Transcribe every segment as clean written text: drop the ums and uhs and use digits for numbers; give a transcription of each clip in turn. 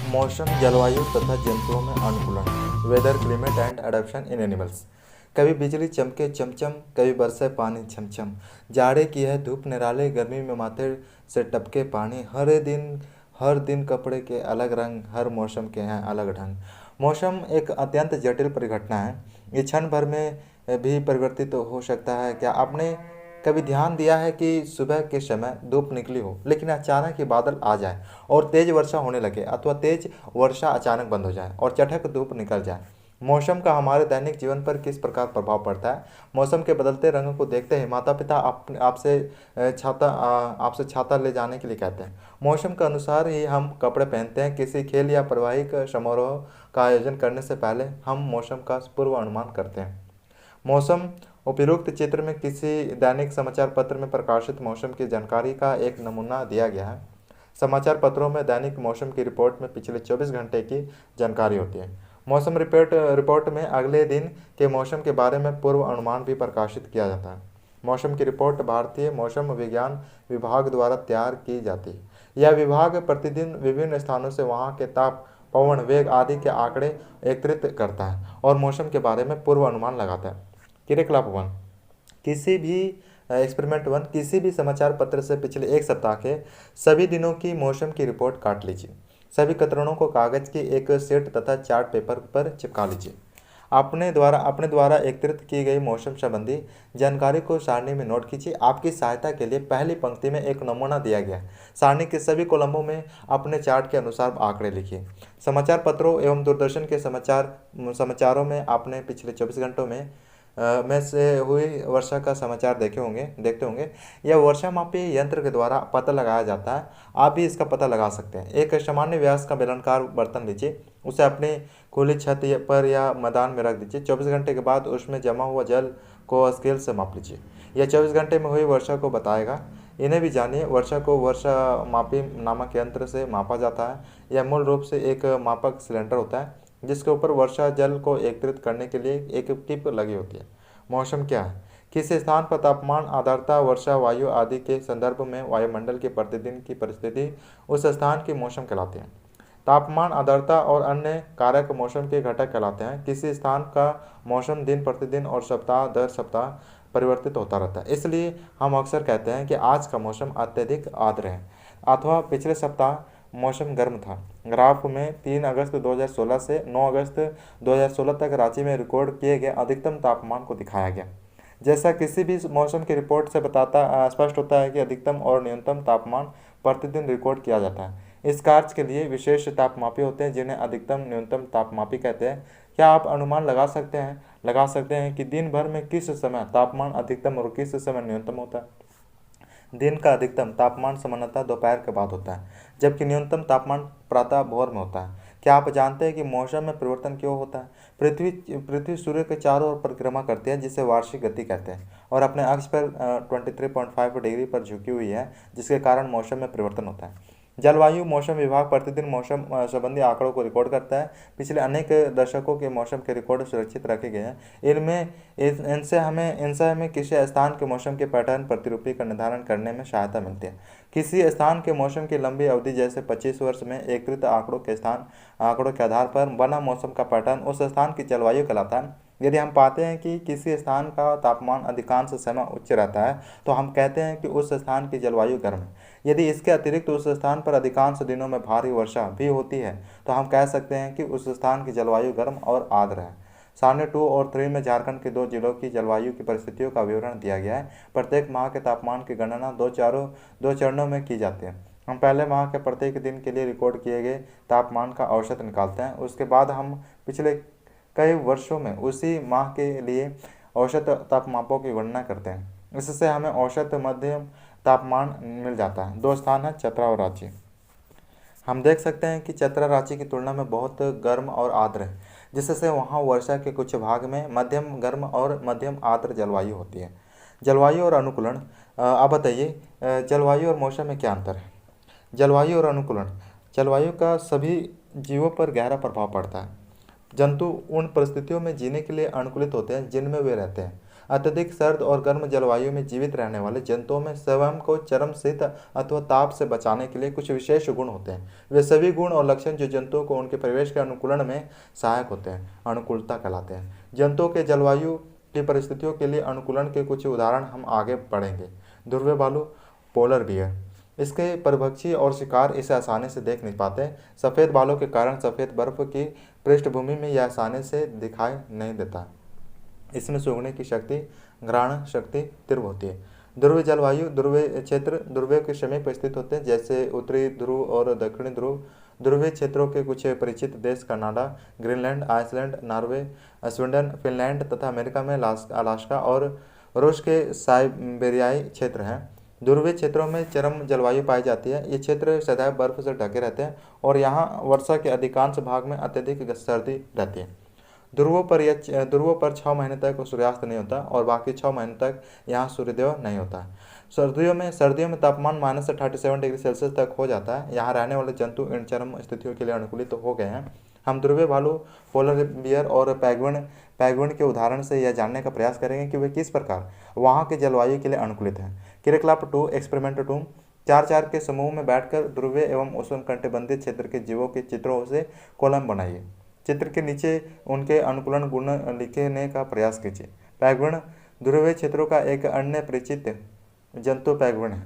मौसम, जलवायु तथा जंतुओं में अनुकूलन। Weather, climate and adaptation in animals. कभी बिजली चमके चमचम, कभी बरसे पानी छमछम। जाड़े की है धूप निराले, गर्मी में माथे से टपके पानी। हर दिन कपड़े के अलग रंग, हर मौसम के हैं अलग ढंग। मौसम एक अत्यंत जटिल परिघटना है। ये क्षण भर में भी परिवर्तित हो सकता है। क्या आपने कभी ध्यान दिया है कि सुबह के समय धूप निकली हो, लेकिन अचानक ही बादल आ जाए और तेज वर्षा होने लगे, अथवा तेज वर्षा अचानक बंद हो जाए और चटक धूप निकल जाए। मौसम का हमारे दैनिक जीवन पर किस प्रकार प्रभाव पड़ता है? मौसम के बदलते रंगों को देखते ही माता पिता आपसे छाता ले जाने के लिए कहते हैं। मौसम के अनुसार ही हम कपड़े पहनते हैं। किसी खेल या पारिवारिक समारोह का आयोजन करने से पहले हम मौसम का पूर्व अनुमान करते हैं। मौसम उपरोक्त चित्र में किसी दैनिक समाचार पत्र में प्रकाशित मौसम की जानकारी का एक नमूना दिया गया है। समाचार पत्रों में दैनिक मौसम की रिपोर्ट में पिछले 24 घंटे की जानकारी होती है। मौसम रिपोर्ट में अगले दिन के मौसम के बारे में पूर्व अनुमान भी प्रकाशित किया जाता है। मौसम की रिपोर्ट भारतीय मौसम विज्ञान विभाग द्वारा तैयार की जाती है। यह विभाग प्रतिदिन विभिन्न स्थानों से वहां के ताप, पवन वेग आदि के आंकड़े एकत्रित करता है और मौसम के बारे में पूर्व अनुमान लगाता है। क्रियाकलाप 1। किसी भी एक्सपेरिमेंट 1, किसी भी समाचार पत्र से पिछले एक सप्ताह के सभी दिनों की मौसम की रिपोर्ट काट लीजिए। सभी कतरणों को कागज की एक सेट तथा चार्ट पेपर पर चिपका लीजिए। अपने द्वारा एकत्रित की गई मौसम संबंधी जानकारी को सारणी में नोट कीजिए। आपकी सहायता के लिए पहली पंक्ति में एक नमूना दिया गया है। सारणी के सभी कॉलमों में अपने चार्ट के अनुसार आंकड़े लिखिए। समाचार पत्रों एवं दूरदर्शन के समाचारों में आपने पिछले 24 घंटों में से हुई वर्षा का समाचार देखते होंगे। यह वर्षा मापी यंत्र के द्वारा पता लगाया जाता है। आप भी इसका पता लगा सकते हैं। एक सामान्य व्यास का बेलनाकार बर्तन लीजिए, उसे अपनी खुली छत पर या मैदान में रख दीजिए। 24 घंटे के बाद उसमें जमा हुआ जल को स्केल से माप लीजिए। यह 24 घंटे में हुई वर्षा को बताएगा। इन्हें भी जानिए। वर्षा को वर्षा मापी नामक यंत्र से मापा जाता है। यह मूल रूप से एक मापक सिलेंडर होता है जिसके ऊपर वर्षा जल को एकत्रित करने के लिए एक टिप लगी होती है। मौसम क्या है? किसी स्थान पर तापमान, आर्द्रता, वर्षा, वायु आदि के संदर्भ में वायुमंडल की प्रतिदिन की परिस्थिति उस स्थान की मौसम कहलाती है। तापमान, आर्द्रता और अन्य कारक मौसम के घटक कहलाते हैं। किसी स्थान का मौसम दिन प्रतिदिन और सप्ताह दर सप्ताह परिवर्तित होता रहता है। इसलिए हम अक्सर कहते हैं कि आज का मौसम अत्यधिक आर्द्र है, अथवा पिछले सप्ताह मौसम गर्म था। ग्राफ में 3 अगस्त 2016 से 9 अगस्त 2016 तक रांची में रिकॉर्ड किए गए अधिकतम तापमान को दिखाया गया। जैसा किसी भी मौसम की रिपोर्ट से स्पष्ट होता है कि अधिकतम और न्यूनतम तापमान प्रतिदिन रिकॉर्ड किया जाता है। इस कार्य के लिए विशेष तापमापी होते हैं जिन्हें अधिकतम न्यूनतम तापमापी कहते हैं। क्या आप अनुमान लगा सकते हैं कि दिन भर में किस समय तापमान अधिकतम और किस समय न्यूनतम होता है? दिन का अधिकतम तापमान सामान्यतः दोपहर के बाद होता है, जबकि न्यूनतम तापमान प्रातः भोर में होता है। क्या आप जानते हैं कि मौसम में परिवर्तन क्यों होता है? पृथ्वी सूर्य के चारों ओर परिक्रमा करती है, जिसे वार्षिक गति कहते हैं, और अपने अक्ष पर 23.5 डिग्री पर झुकी हुई है, जिसके कारण मौसम में परिवर्तन होता है। जलवायु मौसम विभाग प्रतिदिन मौसम संबंधी आंकड़ों को रिकॉर्ड करता है। पिछले अनेक दशकों के मौसम के रिकॉर्ड सुरक्षित रखे गए हैं। इनसे हमें किसी स्थान के मौसम के पैटर्न प्रतिरूपी का निर्धारण करने में सहायता मिलती है। किसी स्थान के मौसम की लंबी अवधि जैसे 25 वर्ष में एकत्रित आंकड़ों के आधार पर बना मौसम का पैटर्न उस स्थान की जलवायु कहलाता है। यदि हम पाते हैं कि किसी स्थान का तापमान अधिकांश समय उच्च रहता है, तो हम कहते हैं कि उस स्थान की जलवायु गर्म है। यदि इसके अतिरिक्त उस स्थान पर अधिकांश दिनों में भारी वर्षा भी होती है, तो हम कह सकते हैं कि उस स्थान की जलवायु गर्म और आर्द्र है। सारणी 2 और 3 में झारखंड के 2 जिलों की जलवायु की परिस्थितियों का विवरण दिया गया है। प्रत्येक माह के तापमान की गणना दो चरणों में की जाती है। हम पहले माह के प्रत्येक दिन के लिए रिकॉर्ड किए गए तापमान का औसत निकालते हैं। उसके बाद हम पिछले कई वर्षों में उसी माह के लिए औसत तापमापों की गणना करते हैं। इससे हमें औसत मध्यम तापमान मिल जाता है। 2 स्थान हैं, चतरा और रांची। हम देख सकते हैं कि चतरा रांची की तुलना में बहुत गर्म और आर्द्र है, जिससे वहाँ वर्षा के कुछ भाग में मध्यम गर्म और मध्यम आर्द्र जलवायु होती है। जलवायु और अनुकूलन। आप बताइए, जलवायु और मौसम में क्या अंतर है? जलवायु और अनुकूलन। जलवायु का सभी जीवों पर गहरा प्रभाव पड़ता है। जंतु उन परिस्थितियों में जीने के लिए अनुकूलित होते हैं जिनमें वे रहते हैं। अत्यधिक सर्द और गर्म जलवायु में जीवित रहने वाले जंतुओं में स्वयं को चरम शीत अथवा ताप से बचाने के लिए कुछ विशेष गुण होते हैं। वे सभी गुण और लक्षण जो जंतुओं को उनके परिवेश के अनुकूलन में सहायक होते हैं अनुकूलता कहलाते हैं। जंतुओं के जलवायु की परिस्थितियों के लिए अनुकूलन के कुछ उदाहरण हम आगे पढ़ेंगे। ध्रुवीय भालू, पोलर बियर। इसके परभक्षी और शिकार इसे आसानी से देख नहीं पाते। सफ़ेद बालों के कारण सफ़ेद बर्फ की पृष्ठभूमि में यह आसानी से दिखाई नहीं देता। इसमें सूंघने की शक्ति, घ्राण शक्ति तीव्र होती है। ध्रुवीय जलवायु, ध्रुवीय क्षेत्र ध्रुवीय के समीप स्थित होते हैं, जैसे उत्तरी ध्रुव और दक्षिणी ध्रुव। ध्रुवीय क्षेत्रों के कुछ परिचित देश Canada, Greenland, Iceland, Norway, Sweden, Finland तथा अमेरिका में अलास्का और रूस के साइबेरियाई क्षेत्र हैं। ध्रुवीय क्षेत्रों में चरम जलवायु पाई जाती है। ये क्षेत्र सदैव बर्फ से ढके रहते हैं और यहाँ वर्षा के अधिकांश भाग में अत्यधिक सर्दी रहती है। ध्रुवों पर 6 महीने तक सूर्यास्त नहीं होता और बाकी 6 महीने तक यहाँ सूर्योदय नहीं होता। सर्दियों में तापमान -37 डिग्री सेल्सियस तक हो जाता है। यहाँ रहने वाले जंतु इन चरम स्थितियों के लिए अनुकूलित हो गए हैं। हम ध्रुवीय भालू, पोलर बियर और पैगुइन के उदाहरण से यह जानने का प्रयास करेंगे कि वे किस प्रकार वहाँ के जलवायु के लिए अनुकूलित हैं। क्रिएक्राफ्ट 2 एक्सपेरिमेंट 2 4 के समूह में बैठकर ध्रुवीय एवं उष्णकटिबंधीय क्षेत्र के जीवों के चित्रों से कॉलम बनाइए। चित्र के नीचे उनके अनुकूलन गुण लिखने का प्रयास कीजिए। पैगुइन ध्रुवीय क्षेत्रों का एक अन्य परिचित जंतु पैगुइन है।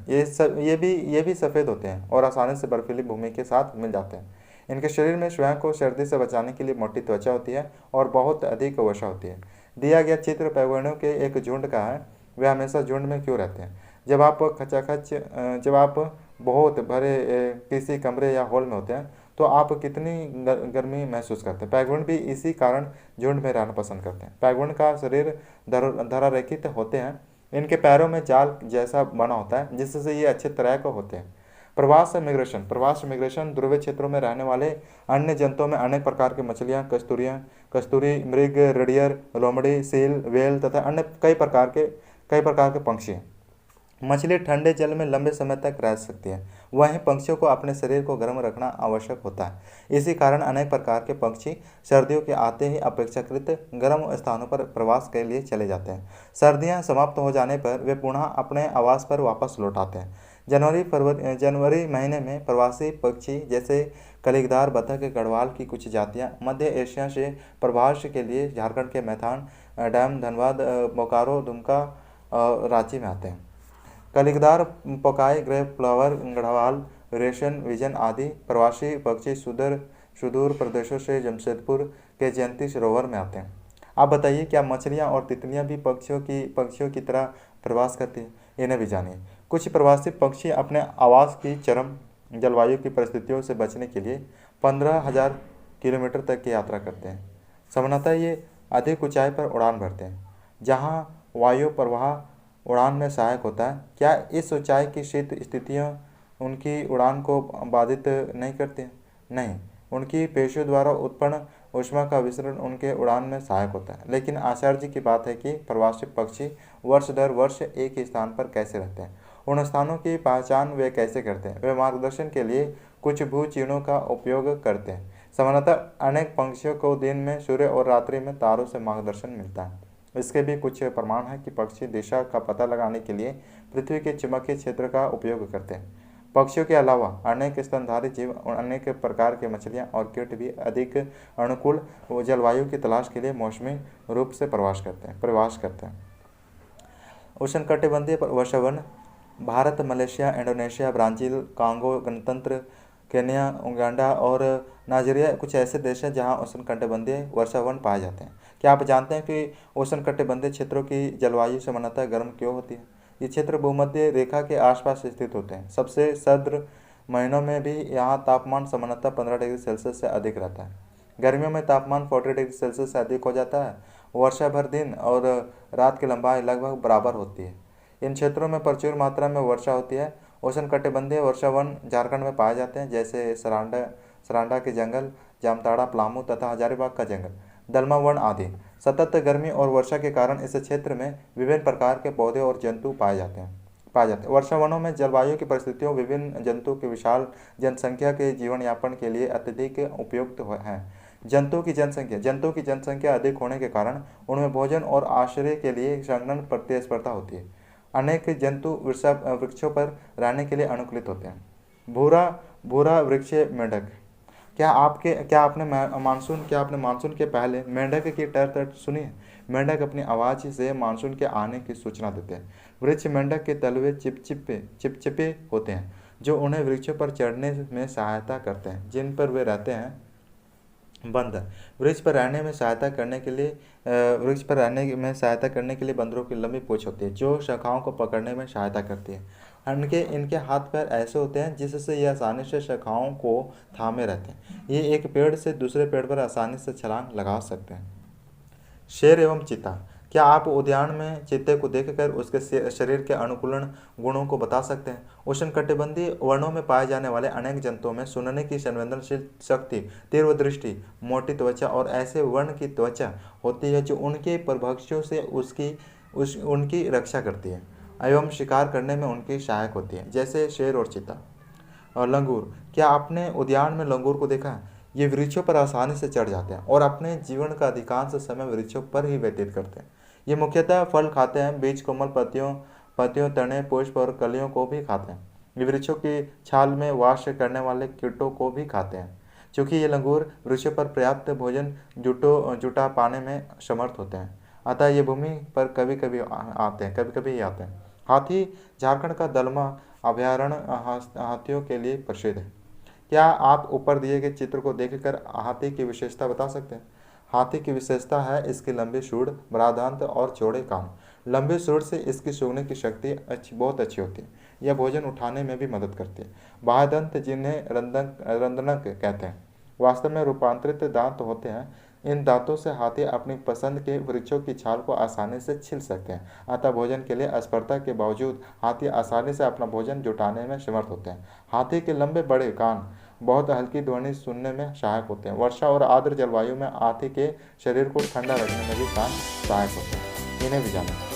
ये भी सफ़ेद होते हैं और आसानी से बर्फीली भूमि के साथ मिल जाते हैं। इनके शरीर में स्वयं को सर्दी से बचाने के लिए मोटी त्वचा होती है और बहुत अधिक वसा होती है। दिया गया चित्र पैगुइनों के एक झुंड का है। वे हमेशा झुंड में क्यों रहते हैं? जब आप बहुत भरे किसी कमरे या हॉल में होते हैं तो आप कितनी गर्मी महसूस करते हैं। पैगुइन भी इसी कारण झुंड में रहना पसंद करते हैं। पैगुइन का शरीर धरारेखित होते हैं। इनके पैरों में जाल जैसा बना होता है जिससे ये अच्छे तरह के होते हैं। प्रवास मिग्रेशन ध्रुवीय क्षेत्रों में रहने वाले अन्य जंतुओं में अनेक प्रकार की मछलियाँ, कस्तूरी मृग, रेडियर, लोमड़ी, सील, व्हेल तथा अन्य कई प्रकार के पंक्षी हैं। मछली ठंडे जल में लंबे समय तक रह सकती है। वहीं पक्षियों को अपने शरीर को गर्म रखना आवश्यक होता है। इसी कारण अनेक प्रकार के पक्षी सर्दियों के आते ही अपेक्षाकृत गर्म स्थानों पर प्रवास के लिए चले जाते हैं। सर्दियां समाप्त हो जाने पर वे पुनः अपने आवास पर वापस लौट आते हैं। जनवरी महीने में प्रवासी पक्षी जैसे कलिकदार, बतख, गढ़वाल की कुछ जातियाँ मध्य एशिया से प्रवास के लिए झारखंड के मैथान डैम, धनबाद, बोकारो, दुमका और रांची में आते हैं। कलिकदार, पोकाई, ग्रे फ्लावर, गढ़वाल, रेशन, विजन आदि प्रवासी पक्षी सुदूर प्रदेशों से जमशेदपुर के जयंती सरोवर में आते हैं। आप बताइए, क्या मछलियाँ और तितलियाँ भी पक्षियों की तरह प्रवास करती हैं? इन्हें भी जानिए। कुछ प्रवासी पक्षी अपने आवास की चरम जलवायु की परिस्थितियों से बचने के लिए 15,000 किलोमीटर तक की यात्रा करते हैं। सामान्यतः ये अधिक ऊंचाई पर उड़ान भरते हैं जहाँ वायु प्रवाह उड़ान में सहायक होता है। क्या इस ऊंचाई की शीत स्थितियाँ उनकी उड़ान को बाधित नहीं करती? नहीं, उनकी पेशियों द्वारा उत्पन्न ऊष्मा का विसरण उनके उड़ान में सहायक होता है। लेकिन आश्चर्य की बात है कि प्रवासी पक्षी वर्ष दर वर्ष एक ही स्थान पर कैसे रहते हैं। उन स्थानों की पहचान वे कैसे करते हैं? वे मार्गदर्शन के लिए कुछ भू चिन्हों का उपयोग करते हैं। सामान्यतः अनेक पक्षियों को दिन में सूर्य और रात्रि में तारों से मार्गदर्शन मिलता है। इसके भी कुछ प्रमाण है कि पक्षी दिशा का पता लगाने के लिए पृथ्वी के चुंबकीय क्षेत्र का उपयोग करते हैं। पक्षियों के अलावा अनेक स्तनधारी जीव और अनेक प्रकार के मछलियाँ और कीट भी अधिक अनुकूल जलवायु की तलाश के लिए मौसमी रूप से प्रवास करते हैं। उष्णकटिबंधीय वर्षावन Bharat, Malaysia, Indonesia, Brazil, Congo गणतंत्र, केन्या, उगांडा और नाइजीरिया कुछ ऐसे देश हैं जहां उष्णकटिबंधीय वर्षावन पाए जाते हैं। क्या आप जानते हैं कि उष्णकटिबंधीय क्षेत्रों की जलवायु सामान्यतः गर्म क्यों होती है? ये क्षेत्र भूमध्य रेखा के आसपास स्थित होते हैं। सबसे सर्द महीनों में भी यहाँ तापमान सामान्यतः 15 डिग्री सेल्सियस से अधिक रहता है। गर्मियों में तापमान 40 डिग्री सेल्सियस से अधिक हो जाता है। वर्षा भर दिन और रात की लंबाई लगभग बराबर होती है। इन क्षेत्रों में प्रचुर मात्रा में वर्षा होती है। उष्णकटिबंधीय वर्षावन झारखंड में पाए जाते हैं, जैसे सरांडा के जंगल, जामताड़ा, पलामू तथा हजारीबाग का जंगल, दलमा वन आदि। सतत गर्मी और वर्षा के कारण इस क्षेत्र में विभिन्न प्रकार के पौधे और जंतु पाए जाते हैं। वर्षावनों में जलवायु की परिस्थितियों विभिन्न जंतु की विशाल जनसंख्या के जीवन यापन के लिए अत्यधिक उपयुक्त हैं। जंतुओं की जनसंख्या अधिक होने के कारण उनमें भोजन और आश्रय के लिए संघन प्रतिस्पर्धा होती है। अनेक जंतु वृक्षों पर रहने के लिए अनुकूलित होते हैं। भूरा भूरा वृक्ष मेंढक। क्या आपने मानसून के पहले मेंढक की टर टर सुनी है? मेंढक अपनी आवाज़ से मानसून के आने की सूचना देते हैं। वृक्ष मेंढक के तलवे चिपचिपे होते हैं जो उन्हें वृक्षों पर चढ़ने में सहायता करते हैं जिन पर वे रहते हैं। बंदर। वृक्ष पर रहने में सहायता करने के लिए बंदरों की लंबी पूंछ होती है जो शाखाओं को पकड़ने में सहायता करती है। इनके हाथ पैर ऐसे होते हैं जिससे ये आसानी से शाखाओं को थामे रहते हैं। ये एक पेड़ से दूसरे पेड़ पर आसानी से छलांग लगा सकते हैं। शेर एवं चीता। क्या आप उद्यान में चीते को देखकर उसके शरीर के अनुकूलन गुणों को बता सकते हैं? उष्णकटिबंधीय वनों में पाए जाने वाले अनेक जंतुओं में सुनने की संवेदनशील शक्ति, तीव्र दृष्टि, मोटी त्वचा और ऐसे वर्ण की त्वचा होती है जो उनके परभक्षियों से उनकी रक्षा करती है एवं शिकार करने में उनकी सहायक होती है, जैसे शेर और चीता। और लंगूर। क्या आपने उद्यान में लंगूर को देखा है? ये वृक्षों पर आसानी से चढ़ जाते हैं और अपने जीवन का अधिकांश समय वृक्षों पर ही व्यतीत करते हैं। ये मुख्यतः फल खाते हैं, बीज, कोमल पत्तियों, तने, पुष्प और कलियों को भी खाते हैं। ये वृक्षों की छाल में वास करने वाले कीटों को भी खाते हैं। चूँकि ये लंगूर वृक्षों पर पर्याप्त भोजन जुटा पाने में समर्थ होते हैं, अतः ये भूमि पर कभी कभी ही आते हैं। हाथी। झारखंड का दलमा अभयारण्य हाथियों के लिए प्रसिद्ध है। क्या आप ऊपर दिए गए चित्र को देखकर हाथी की विशेषता बता सकते हैं? हाथी की विशेषता है इसकी लंबी सूंड, बड़ा दांत और चौड़े कान। लंबी सूंड से इसकी सूंघने की शक्ति बहुत अच्छी होती है। यह भोजन उठाने में भी मदद करती है। बाह्य दंत, जिन्हें रंदनक कहते हैं, वास्तव में रूपांतरित दांत होते हैं। इन दांतों से हाथी अपनी पसंद के वृक्षों की छाल को आसानी से छील सकते हैं, अतः भोजन के लिए असफलता के बावजूद हाथी आसानी से अपना भोजन जुटाने में समर्थ होते हैं। हाथी के लंबे बड़े कान बहुत हल्की ध्वनि सुनने में सहायक होते हैं। वर्षा और आर्द्र जलवायु में हाथी के शरीर को ठंडा रखने में भी कान सहायक होते हैं। इन्हें भी जाना।